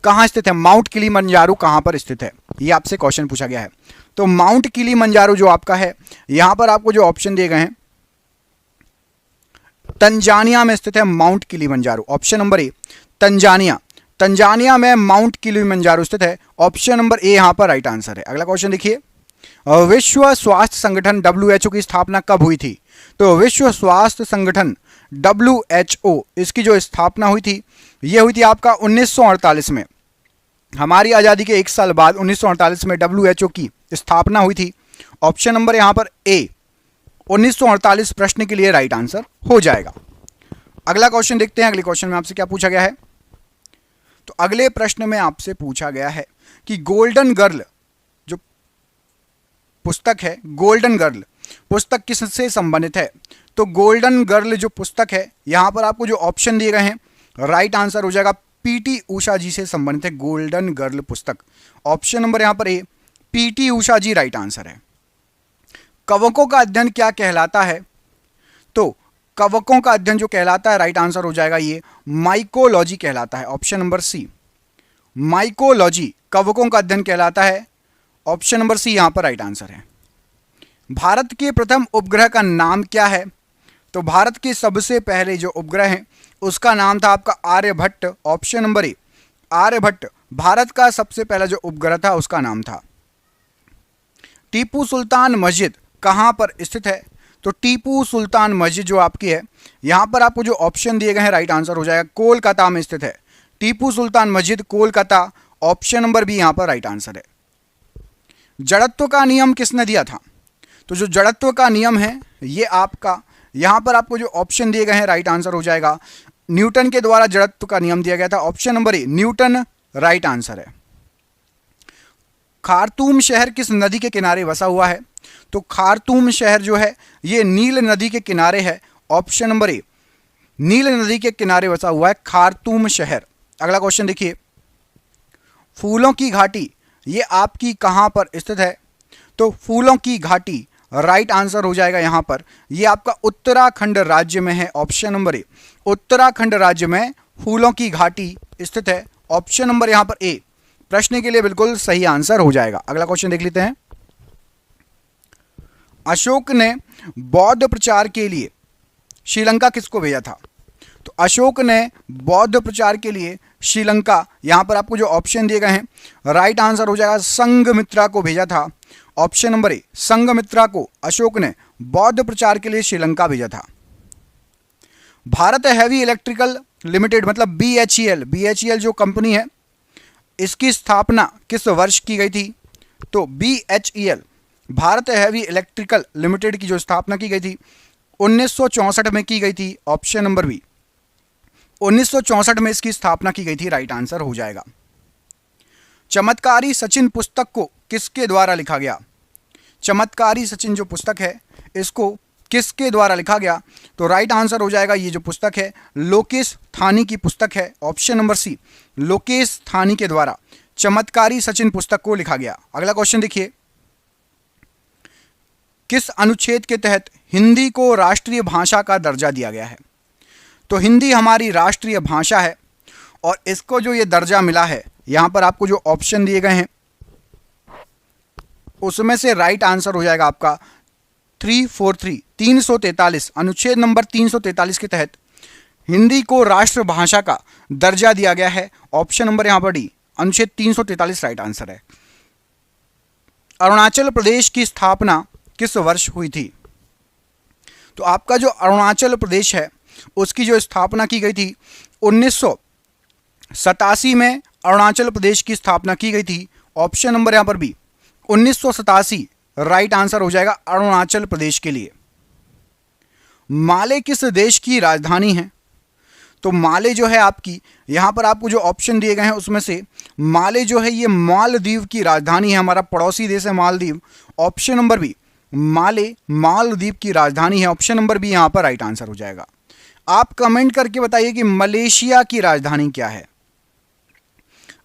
कहां स्थित है? माउंट किलिमंजारो कहां पर स्थित है, ये आपसे क्वेश्चन पूछा गया है। तो माउंट किलिमंजारो जो आपका है, यहां पर आपको जो ऑप्शन दिए गए हैं तंजानिया में स्थित है माउंट किलिमंजारो। ऑप्शन नंबर ए, तंजानिया, तंजानिया में माउंट किलिमंजारो स्थित है। ऑप्शन नंबर ए यहां पर राइट आंसर है। अगला क्वेश्चन देखिए, विश्व स्वास्थ्य संगठन WHO की स्थापना कब हुई थी? तो विश्व स्वास्थ्य संगठन WHO इसकी जो स्थापना हुई थी यह हुई थी आपका 1948 में। हमारी आज़ादी के 1 साल बाद 1948 में WHO की स्थापना हुई थी। ऑप्शन नंबर यहां पर ए, 1948 प्रश्न के लिए राइट आंसर हो जाएगा। अगला क्वेश्चन देखते हैं। अगले क्वेश्चन में आपसे क्या पूछा गया है? तो अगले प्रश्न में आपसे पूछा गया है कि गोल्डन गर्ल जो पुस्तक है, गोल्डन गर्ल पुस्तक किससे संबंधित है? तो गोल्डन गर्ल जो पुस्तक है, यहां पर आपको जो ऑप्शन दिए गए हैं राइट आंसर हो जाएगा PT उषा जी से संबंधित है गोल्डन गर्ल पुस्तक। ऑप्शन नंबर यहां पर ए, PT उषा जी राइट आंसर है। कवकों का अध्ययन क्या कहलाता है? तो कवकों का अध्ययन जो कहलाता है राइट आंसर हो जाएगा ये माइकोलॉजी कहलाता है। ऑप्शन नंबर सी, माइकोलॉजी कवकों का अध्ययन कहलाता है। ऑप्शन नंबर सी यहां पर राइट आंसर है। भारत के प्रथम उपग्रह का नाम क्या है? तो भारत के सबसे पहले जो उपग्रह है उसका नाम था आपका Aryabhata. Option number A, Aryabhata Bharat का सबसे पहला जो उपग्रह था उसका नाम था। टीपू सुल्तान मस्जिद कहां पर स्थित है? तो टीपू सुल्तान मस्जिद जो आपकी है, यहां पर आपको जो ऑप्शन दिए गए हैं राइट आंसर हो जाएगा कोलकाता में स्थित है। टीपू सुल्तान मस्जिद कोलकाता। ऑप्शन नंबर बी यहां पर राइट आंसर है। जड़त्व का नियम किसने दिया था? तो जो जड़त्व का नियम है ये आपका, यहां पर आपको जो ऑप्शन दिए गए हैं राइट आंसर हो जाएगा न्यूटन के द्वारा जड़त्व का नियम दिया गया था। ऑप्शन नंबर ए, न्यूटन राइट आंसर है। खार्तूम शहर किस नदी के किनारे बसा हुआ है? तो खार्तूम शहर जो है ये नील नदी के किनारे है। ऑप्शन नंबर ए, नील नदी के किनारे बसा हुआ है खार्तूम शहर। अगला क्वेश्चन देखिए, फूलों की घाटी ये आपकी कहां पर स्थित है? तो फूलों की घाटी राइट आंसर हो जाएगा यहां पर, ये आपका उत्तराखंड राज्य में है। ऑप्शन नंबर ए, उत्तराखंड राज्य में फूलों की घाटी स्थित है। ऑप्शन नंबर यहां पर ए प्रश्न के लिए बिल्कुल सही आंसर हो जाएगा। अगला क्वेश्चन देख लेते हैं, अशोक ने बौद्ध प्रचार के लिए श्रीलंका किसको भेजा था? तो अशोक ने बौद्ध प्रचार के लिए श्रीलंका, यहां पर आपको जो ऑप्शन दिए गए हैं राइट आंसर हो जाएगा संघमित्रा को भेजा था। ऑप्शन नंबर ए, संघमित्रा को अशोक ने बौद्ध प्रचार के लिए श्रीलंका भेजा था। भारत हैवी इलेक्ट्रिकल लिमिटेड मतलब बीएचईएल जो कंपनी है इसकी स्थापना किस वर्ष की गई थी? तो BHEL Bharat heavy electrical limited की जो स्थापना की गई थी 1964 में की गई थी। ऑप्शन नंबर बी, 1964 में इसकी स्थापना की गई थी, राइट आंसर हो जाएगा। चमत्कारी सचिन पुस्तक को किसके द्वारा लिखा गया? चमत्कारी सचिन जो पुस्तक है इसको किसके द्वारा लिखा गया? तो राइट आंसर हो जाएगा, ये जो पुस्तक है लोकेश थानी की पुस्तक है। ऑप्शन नंबर सी, लोकेश थानी के द्वारा चमत्कारी सचिन पुस्तक को लिखा गया। अगला क्वेश्चन देखिए, किस अनुच्छेद के तहत हिंदी को राष्ट्रीय भाषा का दर्जा दिया गया है? तो हिंदी हमारी राष्ट्रीय भाषा है और इसको जो ये दर्जा मिला है, यहां पर आपको जो ऑप्शन दिए गए हैं उसमें से राइट आंसर हो जाएगा आपका 343 अनुच्छेद नंबर 343 के तहत हिंदी को राष्ट्रभाषा का दर्जा दिया गया है। ऑप्शन नंबर यहां पर डी, अनुच्छेद 343 राइट आंसर है। अरुणाचल प्रदेश की स्थापना किस वर्ष हुई थी? तो आपका जो अरुणाचल प्रदेश है उसकी जो स्थापना की गई थी 1987 में अरुणाचल प्रदेश की स्थापना की गई थी। ऑप्शन नंबर यहां पर बी, 1987 राइट आंसर हो जाएगा अरुणाचल प्रदेश के लिए। माले किस देश की राजधानी है? तो माले जो है आपकी, यहां पर आपको जो ऑप्शन दिए गए हैं उसमें से माले जो है ये मालदीव की राजधानी है, हमारा पड़ोसी देश है मालदीव। ऑप्शन नंबर बी, माले मालदीव की राजधानी है। ऑप्शन नंबर बी यहां पर राइट आंसर हो जाएगा। आप कमेंट करके बताइए कि मलेशिया की राजधानी क्या है।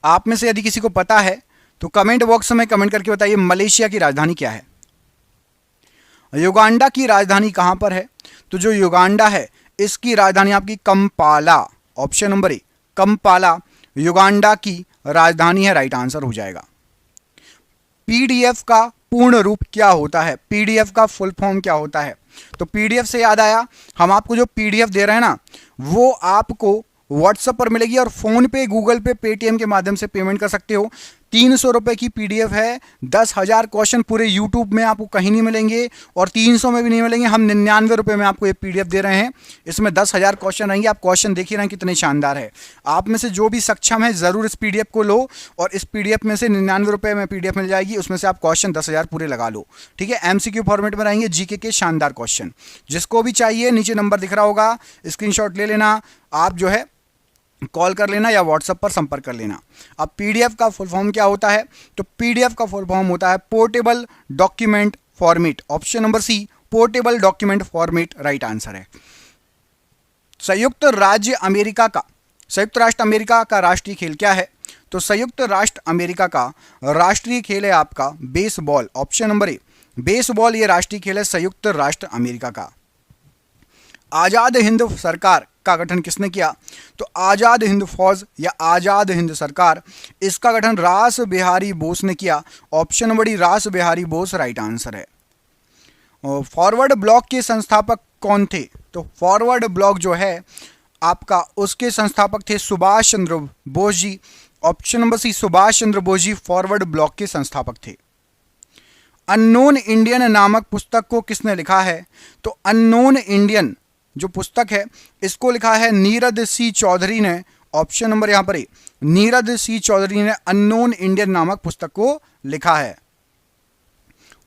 आप में से यदि किसी को पता है तो कमेंट बॉक्स में कमेंट करके बताइए मलेशिया की राजधानी क्या है। युगांडा की राजधानी कहां पर है? तो जो युगांडा है इसकी राजधानी आपकी कंपाला। ऑप्शन नंबर ए, कंपाला युगांडा की राजधानी है, राइट आंसर हो जाएगा। पीडीएफ का पूर्ण रूप क्या होता है? पीडीएफ का फुल फॉर्म क्या होता है? तो पीडीएफ से याद आया, हम आपको जो पीडीएफ दे रहे हैं ना वो आपको व्हाट्सएप पर मिलेगी और फोन पे, गूगल पे, पेटीएम के माध्यम से पेमेंट कर सकते हो। 300 रुपये की पीडीएफ है, 10,000 क्वेश्चन पूरे यूट्यूब में आपको कहीं नहीं मिलेंगे और 300 में भी नहीं मिलेंगे। हम 99 रुपये में आपको ये पीडीएफ दे रहे हैं। इसमें 10,000 क्वेश्चन रहेंगे। आप क्वेश्चन देख ही रहे हैं कितने शानदार है। आप में से जो भी सक्षम है ज़रूर इस पीडीएफ को लो और इस पीडीएफ में से 99 रुपये में पीडीएफ मिल जाएगी। उसमें से आप क्वेश्चन 10,000 पूरे लगा लो, ठीक है। एमसीक्यू फॉर्मेट में रहेंगे, जीके के शानदार क्वेश्चन। जिसको भी चाहिए नीचे नंबर दिख रहा होगा, स्क्रीनशॉट ले लेना, आप जो है कॉल कर लेना या व्हाट्सएप पर संपर्क कर लेना। अब पीडीएफ का फुल फॉर्म क्या होता है? तो पीडीएफ का फुल फॉर्म होता है portable document format. Option number C, portable document format right answer है। संयुक्त राष्ट्र अमेरिका का राष्ट्रीय खेल क्या है? तो संयुक्त राष्ट्र अमेरिका का राष्ट्रीय खेल है आपका बेसबॉल। ऑप्शन नंबर ए, बेसबॉल ये राष्ट्रीय खेल है संयुक्त राष्ट्र अमेरिका का। आजाद हिंद सरकार का गठन किसने किया? तो आजाद हिंद फौज या आजाद हिंद सरकार, इसका गठन रास बिहारी बोस ने किया। ऑप्शन नंबर डी, रास बिहारी बोस राइट आंसर है। फॉरवर्ड ब्लॉक के संस्थापक कौन थे? तो फॉरवर्ड ब्लॉक जो है आपका उसके संस्थापक थे सुभाष चंद्र बोस जी। ऑप्शन नंबर सी, सुभाष चंद्र बोस जी फॉरवर्ड ब्लॉक के संस्थापक थे। अननोन इंडियन नामक पुस्तक को किसने लिखा है? तो अननोन इंडियन जो पुस्तक है इसको लिखा है नीरद सी चौधरी ने। ऑप्शन नंबर यहां पर नीरद सी चौधरी ने अननोन इंडियन नामक पुस्तक को लिखा है।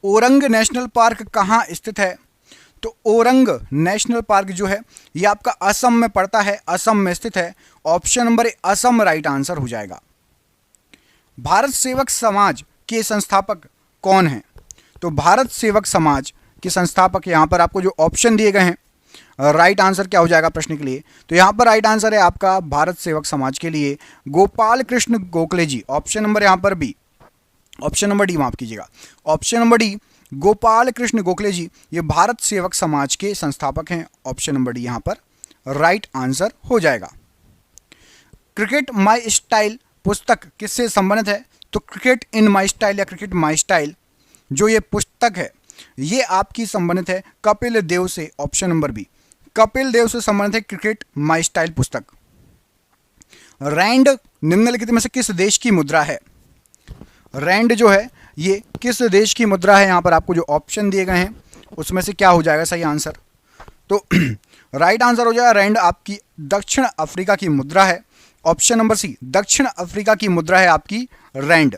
ओरंग नेशनल पार्क कहां स्थित है? तो ओरंग नेशनल पार्क जो है ये आपका असम में पड़ता है, असम में स्थित है। ऑप्शन नंबर ए, असम राइट आंसर हो जाएगा। भारत सेवक समाज के संस्थापक कौन है? तो तो भारत सेवक समाज के संस्थापक, यहाँ पर आपको जो ऑप्शन दिए गए हैं, राइट आंसर क्या हो जाएगा प्रश्न के लिए? तो यहाँ पर राइट आंसर है आपका भारत सेवक समाज के लिए गोपाल कृष्ण गोखले जी। ऑप्शन नंबर यहाँ पर बी, ऑप्शन नंबर डी माफ कीजिएगा, option number D Gopal Krishna Gokhale ji ये भारत सेवक समाज के संस्थापक हैं। ऑप्शन नंबर डी यहाँ पर राइट आंसर हो जाएगा। क्रिकेट माई स्टाइल पुस्तक किससे संबंधित है? तो क्रिकेट इन माई स्टाइल या क्रिकेट माई स्टाइल जो ये पुस्तक है ये आपकी संबंधित है कपिल देव से। Option number B Kapil Dev से संबंधित है क्रिकेट माई स्टाइल पुस्तक। रैंड निम्नलिखित में से किस देश की मुद्रा है? रैंड जो है ये किस देश की मुद्रा है? यहाँ पर आपको जो ऑप्शन दिए गए हैं उसमें से क्या हो जाएगा सही आंसर? तो राइट आंसर हो जाएगा रैंड आपकी दक्षिण अफ्रीका की मुद्रा है। ऑप्शन नंबर सी दक्षिण अफ्रीका की मुद्रा है आपकी रैंड।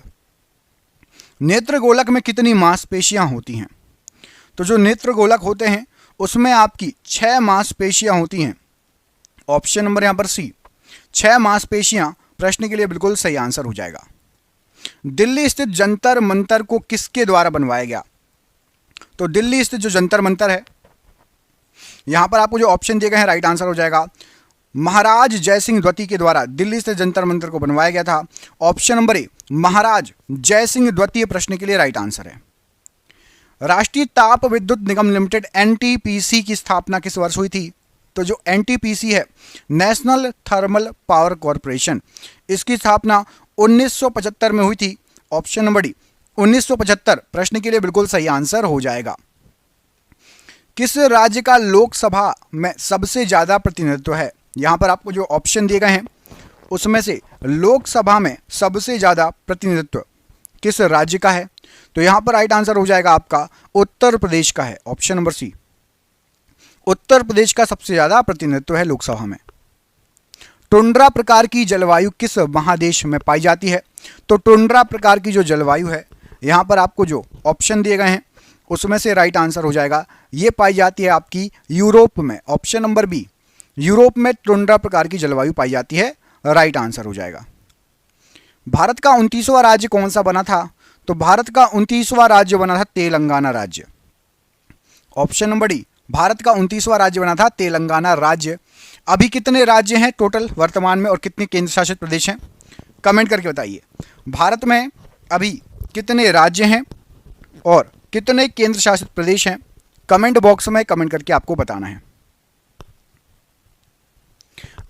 नेत्रगोलक में कितनी मांसपेशियां होती हैं? तो जो नेत्रगोलक होते हैं उसमें आपकी 6 मांसपेशियां होती हैं। ऑप्शन नंबर यहाँ पर सी 6 मांसपेशियां प्रश्न के लिए बिल्कुल सही आंसर हो जाएगा। दिल्ली स्थित जंतर मंतर को किसके द्वारा बनवाया गया? तो दिल्ली स्थित जो जंतर मंतर है यहां पर आपको जो ऑप्शन दिए गए हैं राइट आंसर हो जाएगा महाराज जयसिंह द्वितीय के द्वारा दिल्ली स्थित जंतर मंतर को बनवाया गया था। ऑप्शन नंबर ए महाराज जयसिंह द्वितीय प्रश्न के लिए राइट आंसर है। राष्ट्रीय ताप विद्युत निगम लिमिटेड एनटीपीसी की स्थापना किस वर्ष हुई थी? तो जो एनटीपीसी है नेशनल थर्मल पावर कॉरपोरेशन, इसकी स्थापना 1975 में हुई थी। ऑप्शन नंबर डी 1975 प्रश्न के लिए बिल्कुल सही आंसर हो जाएगा। किस राज्य का लोकसभा में सबसे ज्यादा प्रतिनिधित्व है? यहां पर आपको जो ऑप्शन दिए गए हैं उसमें से लोकसभा में सबसे ज्यादा प्रतिनिधित्व किस राज्य का है? तो यहां पर राइट आंसर हो जाएगा आपका उत्तर प्रदेश का है। ऑप्शन नंबर सी उत्तर प्रदेश का सबसे ज्यादा प्रतिनिधित्व है लोकसभा में। टुंड्रा प्रकार की जलवायु किस महादेश में पाई जाती है? तो टुंड्रा प्रकार की जो जलवायु है यहां पर आपको जो ऑप्शन दिए गए हैं उसमें से राइट आंसर हो जाएगा ये पाई जाती है आपकी यूरोप में। ऑप्शन नंबर बी यूरोप में टुंड्रा प्रकार की जलवायु पाई जाती है, राइट आंसर हो जाएगा। भारत का 29वां राज्य कौन सा बना था? तो भारत का 29वां राज्य बना था तेलंगाना राज्य। ऑप्शन नंबर डी भारत का 29वां राज्य बना था तेलंगाना राज्य। अभी कितने राज्य हैं टोटल वर्तमान में और कितने केंद्र शासित प्रदेश हैं? कमेंट करके बताइए। भारत में अभी कितने राज्य हैं और कितने केंद्र शासित प्रदेश हैं? कमेंट बॉक्स में कमेंट करके आपको बताना है।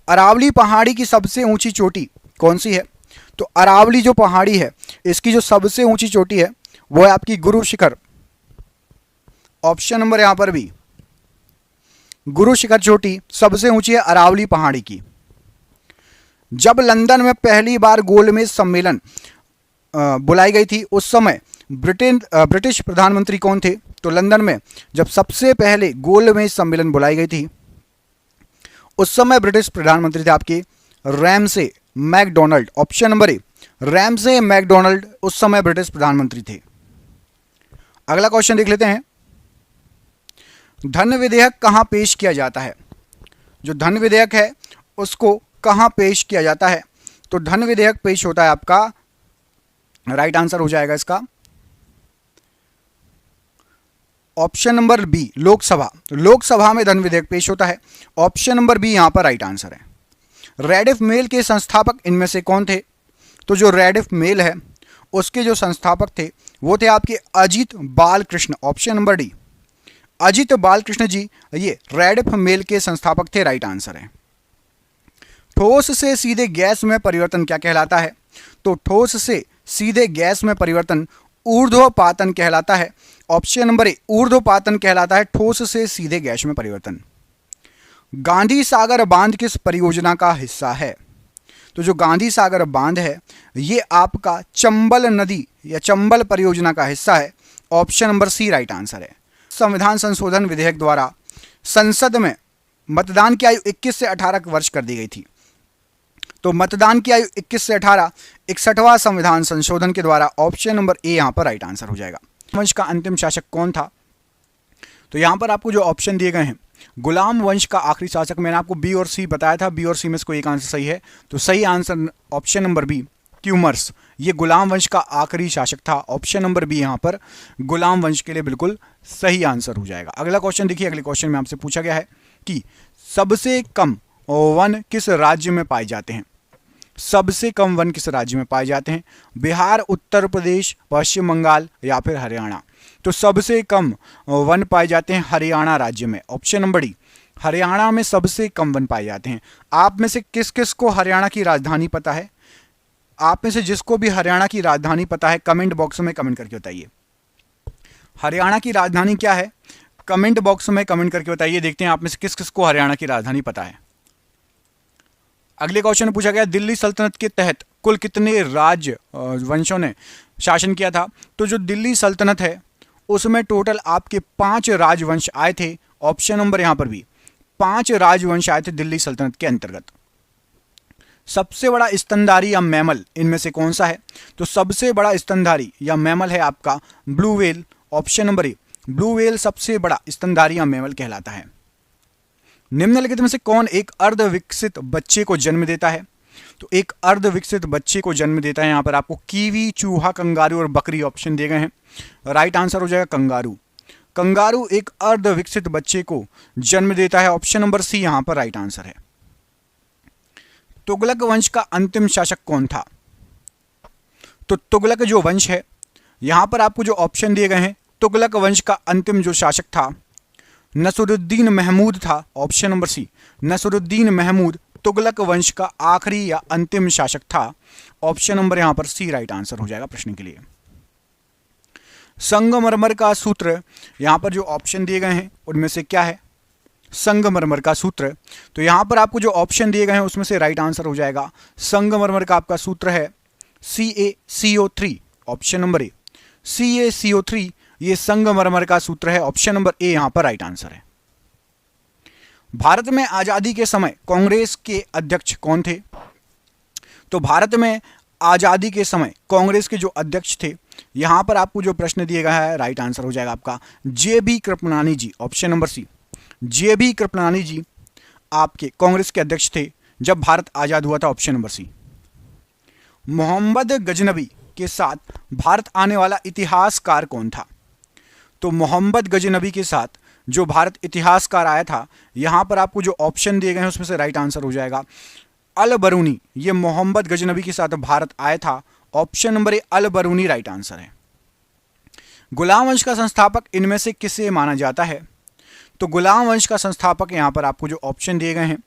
अरावली पहाड़ी की सबसे ऊंची चोटी कौन सी है? तो अरावली जो पहाड़ी है इसकी जो सबसे ऊंची चोटी है वो है आपकी गुरु शिखर। ऑप्शन नंबर यहां पर भी गुरु शिखर चोटी सबसे ऊंची है अरावली पहाड़ी की। जब लंदन में पहली बार गोलमेज सम्मेलन बुलाई गई थी उस समय ब्रिटिश प्रधानमंत्री कौन थे? तो लंदन में जब सबसे पहले गोलमेज सम्मेलन बुलाई गई थी उस समय ब्रिटिश प्रधानमंत्री थे आपके Ramsay MacDonald. Option number A Ramsay MacDonald उस समय ब्रिटिश प्रधानमंत्री थे। अगला क्वेश्चन देख लेते हैं। धन विधेयक कहां पेश किया जाता है? जो धन विधेयक है उसको कहां पेश किया जाता है? तो धन विधेयक पेश होता है आपका, राइट आंसर हो जाएगा इसका option number B Lok Sabha. Lok Sabha में धन विधेयक पेश होता है। ऑप्शन नंबर बी यहां पर राइट आंसर है। रेडिफ मेल के संस्थापक इनमें से कौन थे? तो जो रेडिफ मेल है उसके जो संस्थापक थे वो थे आपके Ajit Balakrishnan. Option number D Ajit Balakrishnan ji ये रेडिफ मेल के संस्थापक थे, राइट आंसर है। ठोस से सीधे गैस में परिवर्तन क्या कहलाता है? तो ठोस से सीधे गैस में परिवर्तन ऊर्ध्वपातन कहलाता है। ऑप्शन नंबर ए ऊर्ध्वपातन कहलाता है ठोस से सीधे गैस में परिवर्तन। गांधी सागर बांध किस परियोजना का हिस्सा है? तो जो गांधी सागर बांध है ये आपका चंबल नदी या चंबल परियोजना का हिस्सा है। Option number C right answer है। संविधान संशोधन विधेयक द्वारा संसद में मतदान की आयु 21 से 18 वर्ष कर दी गई थी। तो मतदान की आयु 21 से 18 61वां संविधान संशोधन के द्वारा। ऑप्शन नंबर ए यहां पर राइट आंसर हो जाएगा। वंश का अंतिम शासक कौन था? तो यहां पर आपको जो ऑप्शन दिए गए हैं गुलाम वंश का आखिरी शासक, मैंने आपको बी और सी बताया था, बी और सी में से कोई एक आंसर सही है। तो सही आंसर ऑप्शन नंबर बी क्यूमर्स ये गुलाम वंश का आखिरी शासक था। ऑप्शन नंबर बी यहाँ पर गुलाम वंश के लिए बिल्कुल सही आंसर हो जाएगा। अगला क्वेश्चन देखिए, अगले क्वेश्चन में आपसे पूछा गया है कि सबसे कम वन किस राज्य में पाए जाते हैं। सबसे कम वन किस राज्य में पाए जाते हैं? बिहार, उत्तर प्रदेश, पश्चिम बंगाल या फिर हरियाणा। तो सबसे कम वन पाए जाते हैं हरियाणा राज्य में। ऑप्शन नंबर डी, हरियाणा में सबसे कम वन पाए जाते हैं। आप में से किस किस को हरियाणा की राजधानी पता है? आप में से जिसको भी हरियाणा की राजधानी पता है कमेंट बॉक्स में कमेंट करके बताइए। हरियाणा की राजधानी क्या है? कमेंट बॉक्स में कमेंट करके बताइए। देखते हैं आप में से किस किस को हरियाणा की राजधानी पता है। अगले क्वेश्चन में पूछा गया दिल्ली सल्तनत के तहत कुल कितने राजवंशों ने शासन किया था? तो जो दिल्ली सल्तनत है उसमें टोटल आपके 5 राजवंश आए थे। ऑप्शन नंबर यहां पर भी 5 राजवंश आए थे दिल्ली सल्तनत के अंतर्गत। सबसे बड़ा स्तनधारी या मैमल इनमें से कौन सा है? तो सबसे बड़ा स्तनधारी या मैमल है आपका ब्लू व्हेल। ऑप्शन नंबर ए, ब्लू व्हेल सबसे बड़ा स्तनधारी या मैमल कहलाता है। निम्नलिखित में से कौन एक अर्ध विकसित बच्चे को जन्म देता है? तो एक अर्ध विकसित बच्चे को जन्म देता है, यहां पर आपको कीवी, चूहा, कंगारू और बकरी ऑप्शन दिए गए हैं। राइट आंसर हो जाएगा कंगारू। कंगारू एक अर्ध विकसित बच्चे को जन्म देता है। ऑप्शन नंबर सी यहां पर राइट आंसर है। तुगलक वंश का अंतिम शासक कौन था? तो तुगलक जो वंश है, यहां पर आपको जो ऑप्शन दिए गए हैं, तुगलक वंश का अंतिम जो शासक था नसरुद्दीन महमूद था। Option number C, Nasiruddin Mahmud Tughlaq वंश का आखिरी या अंतिम शासक था। ऑप्शन नंबर यहां पर सी राइट आंसर हो जाएगा प्रश्न के लिए। संगमरमर का सूत्र, यहां पर जो ऑप्शन दिए गए हैं उनमें से क्या है? संगमरमर का सूत्र, तो यहां पर आपको जो ऑप्शन दिए गए हैं उसमें से राइट आंसर हो जाएगा संगमरमर का आपका सूत्र है CaCO3। ऑप्शन नंबर ए, CaCO3 ये संगमरमर का सूत्र है। ऑप्शन नंबर ए यहां पर राइट आंसर है। भारत में आजादी के समय कांग्रेस के अध्यक्ष कौन थे? तो भारत में आजादी के समय कांग्रेस के जो अध्यक्ष थे, यहां पर आपको जो प्रश्न दिए गया है राइट आंसर हो जाएगा आपका JB Kripalani ji. Option number C, JB Kripalani ji आपके कांग्रेस के अध्यक्ष थे जब भारत आजाद हुआ था। Option number C. Mohammad Ghaznavi के साथ भारत आने वाला इतिहासकार कौन था? तो मोहम्मद गजनबी के साथ जो भारत इतिहासकार आया था, यहां पर आपको जो ऑप्शन दिए गए हैं उसमें से राइट आंसर हो जाएगा अल बरूनी। ये मोहम्मद गजनबी के साथ भारत आया था। Option number A Al Biruni right answer है। गुलाम वंश का संस्थापक इनमें से किसे माना जाता है? तो गुलाम वंश का संस्थापक यहां पर आपको जो ऑप्शन दिए गए हैं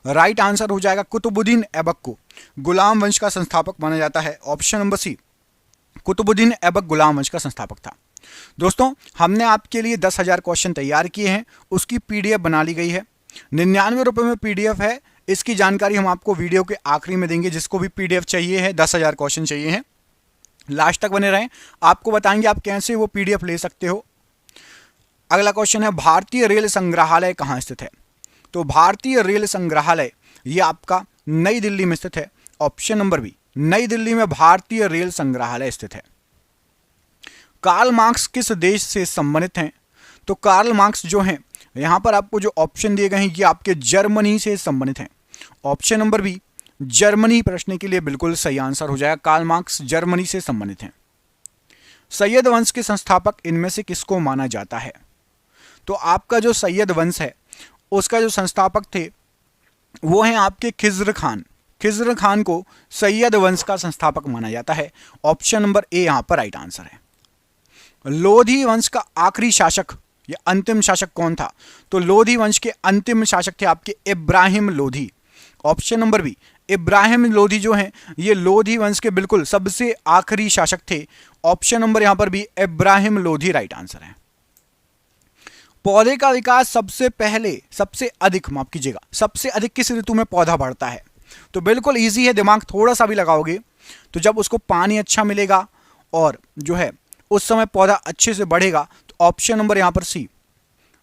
राइट आंसर हो जाएगा कुतुबुद्दीन ऐबक को गुलाम वंश का संस्थापक माना जाता है। Option number C, Qutubuddin Aibak गुलाम वंश का संस्थापक था। दोस्तों, हमने आपके लिए 10,000 क्वेश्चन तैयार किए हैं, उसकी PDF बना ली गई है। 99 रुपये में PDF है। इसकी जानकारी हम आपको वीडियो के आखिरी में देंगे। जिसको भी PDF चाहिए है, 10,000 क्वेश्चन चाहिए हैं, लास्ट तक बने रहें, आपको बताएंगे आप कैसे वो PDF ले सकते हो। अगला क्वेश्चन है भारतीय रेल संग्रहालय कहाँ स्थित है? तो भारतीय रेल संग्रहालय ये आपका नई दिल्ली में स्थित है। ऑप्शन नंबर बी, नई दिल्ली में भारतीय रेल संग्रहालय स्थित है। कार्ल मार्क्स किस देश से संबंधित हैं? तो कार्ल मार्क्स जो हैं, यहां पर आपको जो ऑप्शन दिए गए हैं ये आपके जर्मनी से संबंधित हैं। ऑप्शन नंबर बी, जर्मनी प्रश्न के लिए बिल्कुल सही आंसर हो जाएगा। कार्ल मार्क्स जर्मनी से संबंधित हैं। सैयद वंश के संस्थापक इनमें से किसको माना जाता है? तो आपका जो सैयद वंश है उसका जो संस्थापक थे वो हैं आपके खिज्र खान। खिज्र खान को सैयद वंश का संस्थापक माना जाता है। ऑप्शन नंबर ए यहां पर राइट आंसर है। लोधी वंश का आखिरी शासक या अंतिम शासक कौन था? तो लोधी वंश के अंतिम शासक थे आपके Ibrahim Lodi. Option number B, Ibrahim Lodi जो हैं ये लोधी वंश के बिल्कुल सबसे आखिरी शासक थे। ऑप्शन नंबर यहां पर भी इब्राहिम लोधी राइट आंसर है। पौधे का विकास सबसे अधिक किस ऋतु में पौधा बढ़ता है? तो बिल्कुल इजी है, दिमाग थोड़ा सा भी लगाओगे तो जब उसको पानी अच्छा मिलेगा और जो है उस समय पौधा अच्छे से बढ़ेगा। तो ऑप्शन नंबर यहां पर सी,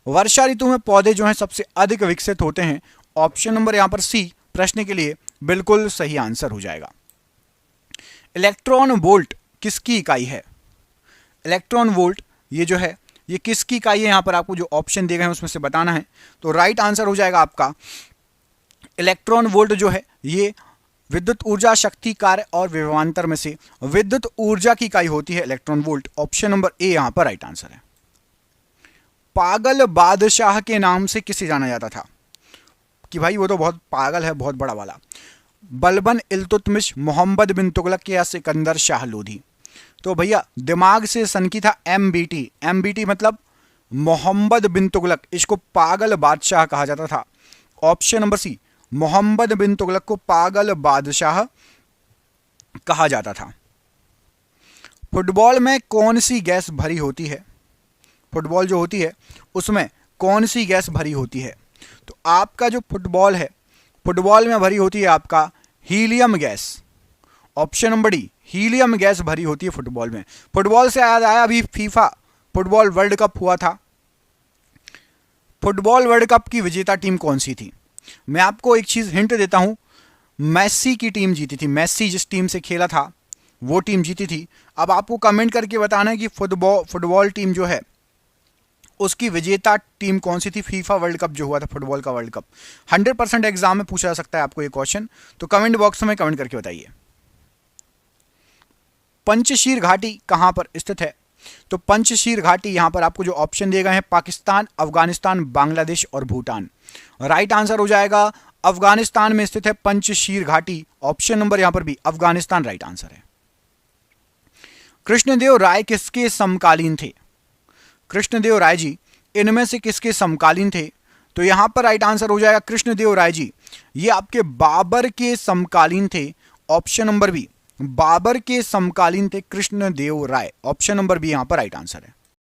वर्षा ऋतु में पौधे जो हैं सबसे अधिक विकसित होते हैं। ऑप्शन नंबर यहां पर सी प्रश्न के लिए बिल्कुल सही आंसर हो जाएगा। इलेक्ट्रॉन वोल्ट किसकी इकाई है? इलेक्ट्रॉन वोल्ट ये जो है ये किसकी इकाई है? यहां पर आपको जो ऑप्शन दिए गए हैं उसमें से बताना है। तो राइट आंसर हो जाएगा आपका इलेक्ट्रॉन वोल्ट जो है ये विद्युत ऊर्जा, शक्ति, कार्य और विभवांतर में से विद्युत ऊर्जा की इकाई होती है इलेक्ट्रॉन वोल्ट। ऑप्शन नंबर ए यहां पर राइट आंसर है। पागल बादशाह के नाम से किसे जाना जाता था? कि भाई वो तो बहुत पागल है, बहुत बड़ा वाला। बलबन, इल्तुतमिश, मोहम्मद बिन तुगलक या सिकंदर शाह लोधी? तो भैया दिमाग से सनकी था एमबीटी। एमबीटी मतलब मोहम्मद बिन तुगलक, इसको पागल बादशाह कहा जाता था। ऑप्शन नंबर सी, मोहम्मद बिन तुगलक को पागल बादशाह कहा जाता था। फुटबॉल में कौन सी गैस भरी होती है? फुटबॉल जो होती है उसमें कौन सी गैस भरी होती है? तो आपका जो फुटबॉल है, फुटबॉल में भरी होती है आपका helium gas. Option number D, helium gas भरी होती है फुटबॉल में। फुटबॉल से याद आया, अभी फीफा फुटबॉल वर्ल्ड कप हुआ था। फुटबॉल वर्ल्ड कप की विजेता टीम कौन सी थी? मैं आपको एक चीज हिंट देता हूं, मेसी की टीम जीती थी। मेसी जिस टीम से खेला था वो टीम जीती थी। अब आपको कमेंट करके बताना है कि फुटबॉल टीम जो है उसकी विजेता टीम कौन सी थी। फीफा वर्ल्ड कप जो हुआ था, फुटबॉल का वर्ल्ड कप, 100% एग्जाम में पूछा जा सकता है आपको ये क्वेश्चन, तो कमेंट बॉक्स में कमेंट करके बताइए। पंचशीर घाटी कहां पर स्थित है? तो पंचशीर घाटी यहां पर आपको जो ऑप्शन दिए गए हैं, पाकिस्तान, अफगानिस्तान, बांग्लादेश और भूटान। राइट आंसर हो जाएगा अफगानिस्तान में स्थित है पंचशीर घाटी। ऑप्शन नंबर यहां पर भी अफगानिस्तान राइट आंसर है। कृष्णदेव राय किसके समकालीन थे? कृष्णदेव राय जी इनमें से किसके समकालीन थे? तो यहां पर राइट आंसर हो जाएगा कृष्णदेव राय जी, ये आपके बाबर के समकालीन थे। ऑप्शन नंबर बी, बाबर के समकालीन थे कृष्णदेव राय। ऑप्शन नंबर बी यहां पर राइट आंसर है।